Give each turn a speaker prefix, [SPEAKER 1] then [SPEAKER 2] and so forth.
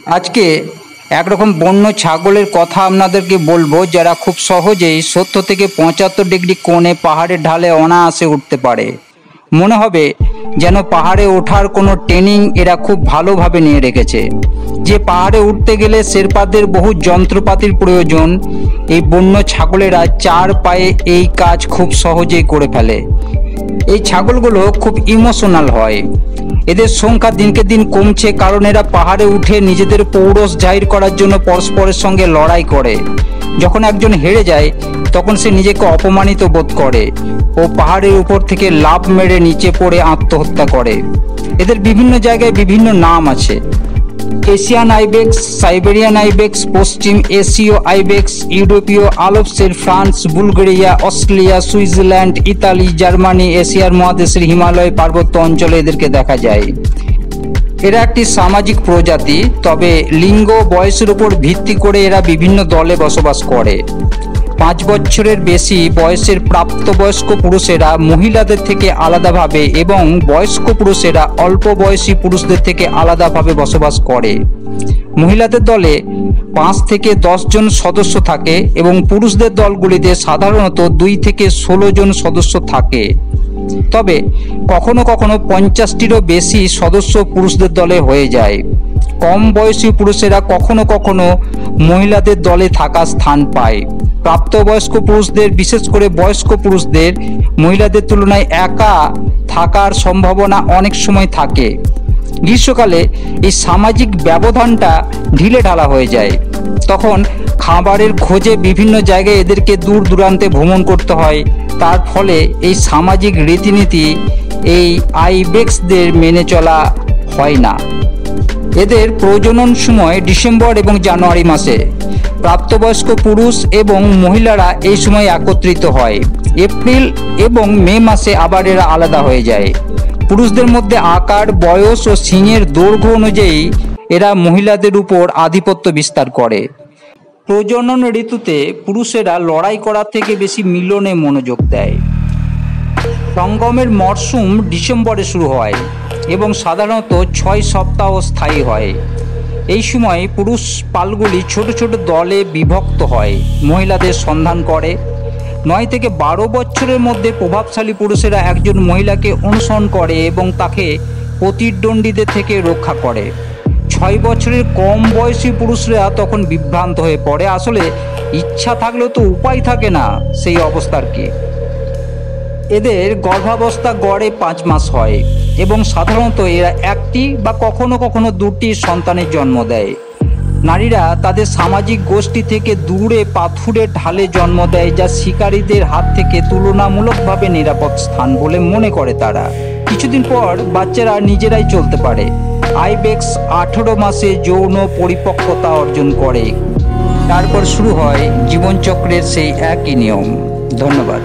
[SPEAKER 1] আজকে একরকম বন্য ছাগলের কথা আপনাদেরকে বলবো, যারা খুব সহজেই 70 থেকে 75 ডিগ্রি কোণে পাহাড়ের ঢালে অনায়াসে উঠতে পারে। মনে হবে যেন পাহাড়ে ওঠার কোনো ট্রেনিং এরা খুব ভালোভাবে নিয়ে রেখেছে। যে পাহাড়ে উঠতে গেলে শেরপাদের বহু যন্ত্রপাতির প্রয়োজন, এই বন্য ছাগলেরা 4 পায়ে এই কাজ খুব সহজেই করে ফেলে। এই ছাগলগুলো খুব ইমোশনাল হয়। এদের সংখ্যা দিনকে দিন কমছে, কারণ এরা পাহাড়ে উঠে নিজেদের পৌরষ জাহির করার জন্য পরস্পরের সঙ্গে লড়াই করে। যখন একজন হেরে যায় তখন সে নিজেকে অপমানিত বোধ করে ও পাহাড়ের উপর থেকে লাফ মেরে নিচে পড়ে আত্মহত্যা করে। এদের বিভিন্ন জায়গায় বিভিন্ন নাম আছে। এশিয়ান আইবেক্স, সাইবেরিয়ান আইবেক্স, পশ্চিম এশীয় আইবেক্স, ইউরোপীয় আলপসের France, Bulgaria, Australia, Switzerland, Italy, Germany, এশিয়ার মহাদেশের হিমালয় পার্বত্য অঞ্চলে এদেরকে দেখা যায়। এরা একটি সামাজিক প্রজাতি, তবে লিঙ্গ বয়সের উপর ভিত্তি করে এরা বিভিন্ন দলে বসবাস করে। 5 বছরের বেশি বয়সের প্রাপ্তবয়স্ক পুরুষেরা মহিলাদের থেকে আলাদাভাবে এবং বয়স্ক পুরুষেরা অল্প বয়সী পুরুষদের থেকে আলাদাভাবে বসবাস করে। মহিলাদের দলে 5 থেকে 10 জন সদস্য থাকে এবং পুরুষদের দলগুলিতে সাধারণত 2 থেকে 16 জন সদস্য থাকে। তবে কখনো কখনো 50টিরও বেশি সদস্য পুরুষদের দলে হয়ে যায়। কম বয়সী পুরুষেরা কখনো কখনো মহিলাদের দলে থাকার স্থান পায়। প্রাপ্তবয়স্ক পুরুষদের, বিশেষ করে বয়স্ক পুরুষদের মহিলাদের তুলনায় একা থাকার সম্ভাবনা অনেক সময় থাকে। গ্রীষ্মকালে এই সামাজিক ব্যবধানটা ঢিলে ঢালা হয়ে যায়। তখন খাবারের খোঁজে বিভিন্ন জায়গায় এদেরকে দূর দূরান্তে ভ্রমণ করতে হয়। তার ফলে এই সামাজিক রীতিনীতি এই আইবেক্সদের মেনে চলা হয় না। এদের প্রজনন সময় ডিসেম্বর এবং জানুয়ারি মাসে। প্রাপ্তবয়স্ক পুরুষ এবং মহিলারা এই সময় একত্রিত হয়। এপ্রিল এবং মে মাসে আবার এরা আলাদা হয়ে যায়। পুরুষদের মধ্যে আকার, বয়স ও শিংয়ের দৈর্ঘ্য অনুযায়ী এরা মহিলাদের উপর আধিপত্য বিস্তার করে। প্রজনন ঋতুতে পুরুষেরা লড়াই করার থেকে বেশি মিলনে মনোযোগ দেয়। সঙ্গমের মরশুম ডিসেম্বরে শুরু হয় এবং সাধারণত 6 সপ্তাহ স্থায়ী হয়। এই সময় পুরুষ পালগুলি ছোট ছোট দলে বিভক্ত হয়, মহিলাদের সন্ধান করে। 9 থেকে 12 বছরের মধ্যে প্রভাবশালী পুরুষেরা একজন মহিলাকে অনুসরণ করে এবং তাকে প্রতিদ্বন্দ্বীদের থেকে রক্ষা করে। 6 বছরের কম বয়সী পুরুষরা তখন বিভ্রান্ত হয়ে পড়ে। আসলে ইচ্ছা থাকলেও তো উপায় থাকে না সেই অবস্থার কি। এদের গর্ভাবস্থা গড়ে 5 মাস হয় এবং সাধারণত এরা একটি বা কখনো কখনো 2টি সন্তানের জন্ম দেয়। নারীরা তাদের সামাজিক গোষ্ঠী থেকে দূরে পাথুরে ঢালে জন্ম দেয়, যা শিকারীদের হাত থেকে তুলনামূলকভাবে নিরাপদ স্থান বলে মনে করে তারা। কিছুদিন পর বাচ্চারা নিজেরাই চলতে পারে। আইবেক্স 18 মাসে যৌন পরিপক্কতা অর্জন করে। তারপর শুরু হয় জীবনচক্রের সেই একই নিয়ম। ধন্যবাদ।